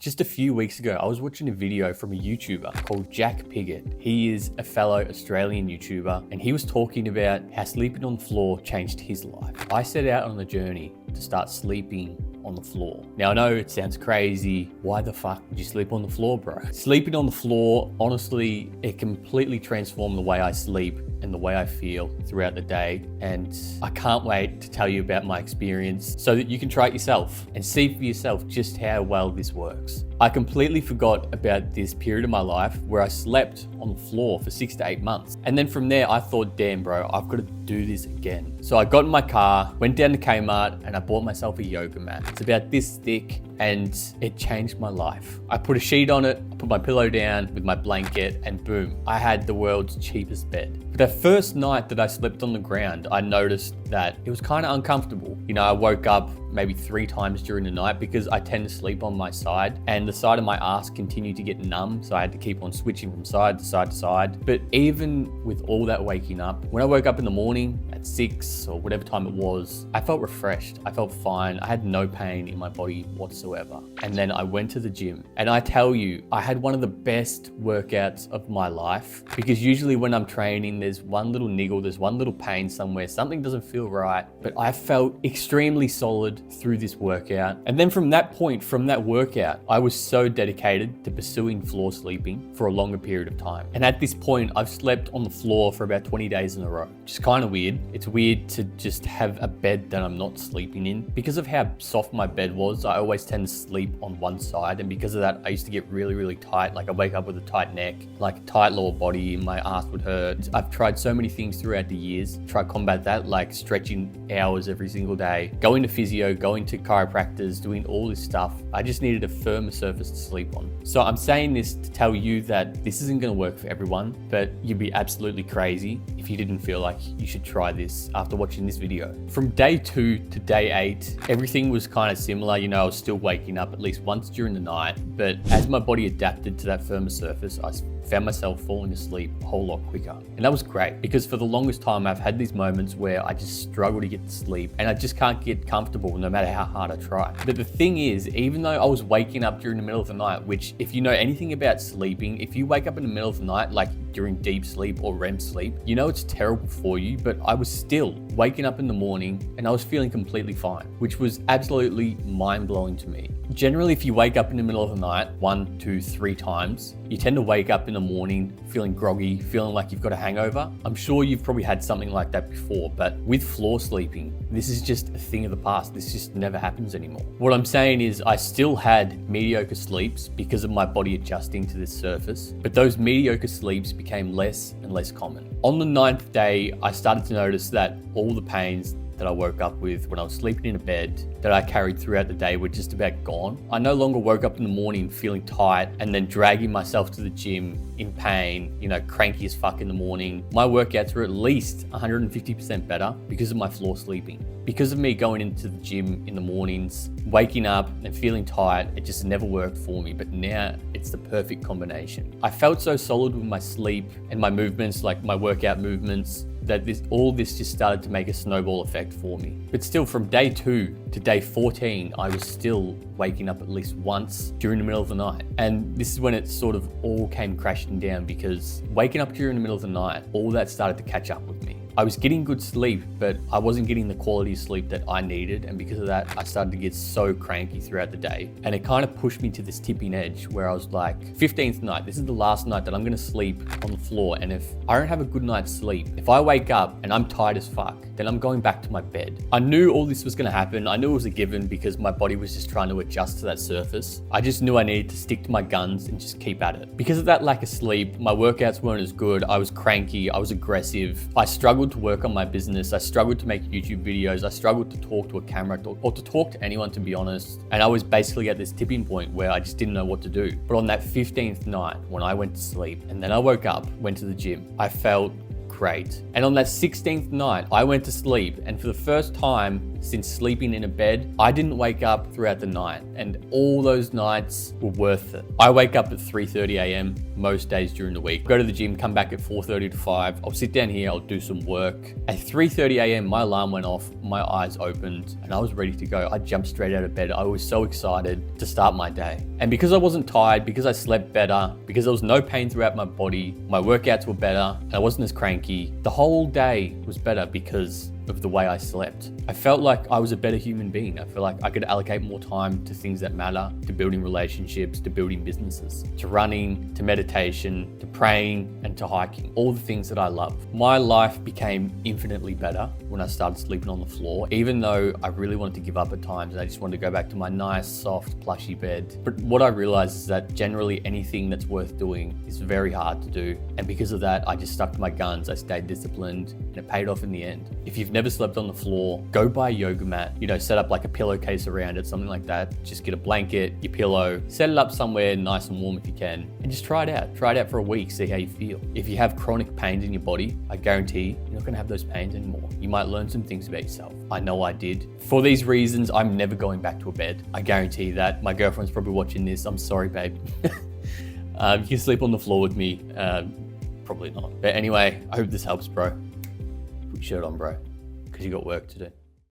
Just a few weeks ago, I was watching a video from a YouTuber called Jack Piggott. He is a fellow Australian YouTuber, and he was talking about how sleeping on the floor changed his life. I set out on a journey to start sleeping on the floor. Now, I know it sounds crazy. Why the fuck would you sleep on the floor, bro? Sleeping on the floor, honestly, it completely transformed the way I sleep and the way I feel throughout the day. And I can't wait to tell you about my experience so that you can try it yourself and see for yourself just how well this works. I completely forgot about this period of my life where I slept on the floor for 6 to 8 months. And then from there, I thought, damn, bro, I've got to do this again. So I got in my car, went down to Kmart, and I bought myself a yoga mat. It's about this thick, and it changed my life. I put a sheet on it, I put my pillow down with my blanket, and boom, I had the world's cheapest bed. But that first night that I slept on the ground, I noticed that it was kind of uncomfortable. You know, I woke up maybe 3 times during the night because I tend to sleep on my side, and the side of my ass continued to get numb, so I had to keep on switching from side to side to side. But even with all that waking up, when I woke up in the morning at 6 or whatever time it was, I felt refreshed. I felt fine. I had no pain in my body whatsoever. And then I went to the gym, and I tell you, I had one of the best workouts of my life, because usually when I'm training, there's one little niggle, there's one little pain somewhere, something doesn't feel right, but I felt extremely solid through this workout. And then from that point, from that workout, I was so dedicated to pursuing floor sleeping for a longer period of time. And at this point, I've slept on the floor for about 20 days in a row, which is kind of weird. It's weird to just have a bed that I'm not sleeping in. Because of how soft my bed was, I always tend to sleep on one side. And because of that, I used to get really, really tight. Like I wake up with a tight neck, like a tight lower body, my ass would hurt. I've tried so many things throughout the years, try to combat that, like stretching hours every single day, going to physio, going to chiropractors, doing all this stuff. I just needed a firmer surface to sleep on. So I'm saying this to tell you that this isn't going to work for everyone, but you'd be absolutely crazy if you didn't feel like you should try this after watching this video. From day 2 to day 8, everything was kind of similar. You know, I was still waking up at least once during the night, but as my body adapted to that firmer surface, I found myself falling asleep a whole lot quicker. And that was great, because for the longest time, I've had these moments where I just struggle to get to sleep and I just can't get comfortable no matter how hard I try. But the thing is, even though I was waking up during the middle of the night, which if you know anything about sleeping, if you wake up in the middle of the night, like during deep sleep or REM sleep, you know it's terrible for you, but I was still waking up in the morning and I was feeling completely fine, which was absolutely mind-blowing to me. Generally, if you wake up in the middle of the night 1, 2, 3 times, you tend to wake up in the morning feeling groggy, feeling like you've got a hangover. I'm sure you've probably had something like that before, but with floor sleeping, this is just a thing of the past. This just never happens anymore. What I'm saying is I still had mediocre sleeps because of my body adjusting to this surface, but those mediocre sleeps became less and less common. On the 9th day, I started to notice that all the pains that I woke up with when I was sleeping in a bed that I carried throughout the day were just about gone. I no longer woke up in the morning feeling tight and then dragging myself to the gym in pain, you know, cranky as fuck in the morning. My workouts were at least 150% better because of my floor sleeping. Because of me going into the gym in the mornings, waking up and feeling tired, it just never worked for me. But now it's the perfect combination. I felt so solid with my sleep and my movements, like my workout movements, that all this just started to make a snowball effect for me. But still, from day 2 to day 14, I was still waking up at least once during the middle of the night. And this is when it sort of all came crashing down, because waking up during the middle of the night, all that started to catch up with me. I was getting good sleep, but I wasn't getting the quality of sleep that I needed. And because of that, I started to get so cranky throughout the day. And it kind of pushed me to this tipping edge where I was like, 15th night, this is the last night that I'm gonna sleep on the floor. And if I don't have a good night's sleep, if I wake up and I'm tired as fuck, then I'm going back to my bed. I knew all this was gonna happen. I knew it was a given because my body was just trying to adjust to that surface. I just knew I needed to stick to my guns and just keep at it. Because of that lack of sleep, my workouts weren't as good. I was cranky, I was aggressive. I struggled to work on my business. I struggled to make YouTube videos. I struggled to talk to a camera or to talk to anyone, to be honest. And I was basically at this tipping point where I just didn't know what to do. But on that 15th night, when I went to sleep and then I woke up, went to the gym, I felt great. And on that 16th night, I went to sleep, and for the first time since sleeping in a bed, I didn't wake up throughout the night, and all those nights were worth it. I wake up at 3:30 a.m. most days during the week, go to the gym, come back at 4:30 to 5. I'll sit down here, I'll do some work. At 3:30 a.m., my alarm went off, my eyes opened, and I was ready to go. I jumped straight out of bed. I was so excited to start my day. And because I wasn't tired, because I slept better, because there was no pain throughout my body, my workouts were better, and I wasn't as cranky, the whole day was better because of the way I slept. I felt like I was a better human being. I feel like I could allocate more time to things that matter, to building relationships, to building businesses, to running, to meditation, to praying, and to hiking. All the things that I love. My life became infinitely better when I started sleeping on the floor, even though I really wanted to give up at times and I just wanted to go back to my nice, soft, plushy bed. But what I realized is that generally anything that's worth doing is very hard to do. And because of that, I just stuck to my guns. I stayed disciplined and it paid off in the end. If you've never slept on the floor, go buy a yoga mat, set up like a pillowcase around it, something like that. Just get a blanket, your pillow, set it up somewhere nice and warm if you can, and just try it out. Try it out for a week, see how you feel. If you have chronic pains in your body, I guarantee you're not gonna have those pains anymore. You might learn some things about yourself. I know I did. For these reasons, I'm never going back to a bed. I guarantee that. My girlfriend's probably watching this. I'm sorry, babe. You can sleep on the floor with me. Probably not. But anyway, I hope this helps, bro. Put your shirt on, bro, because you got work to do.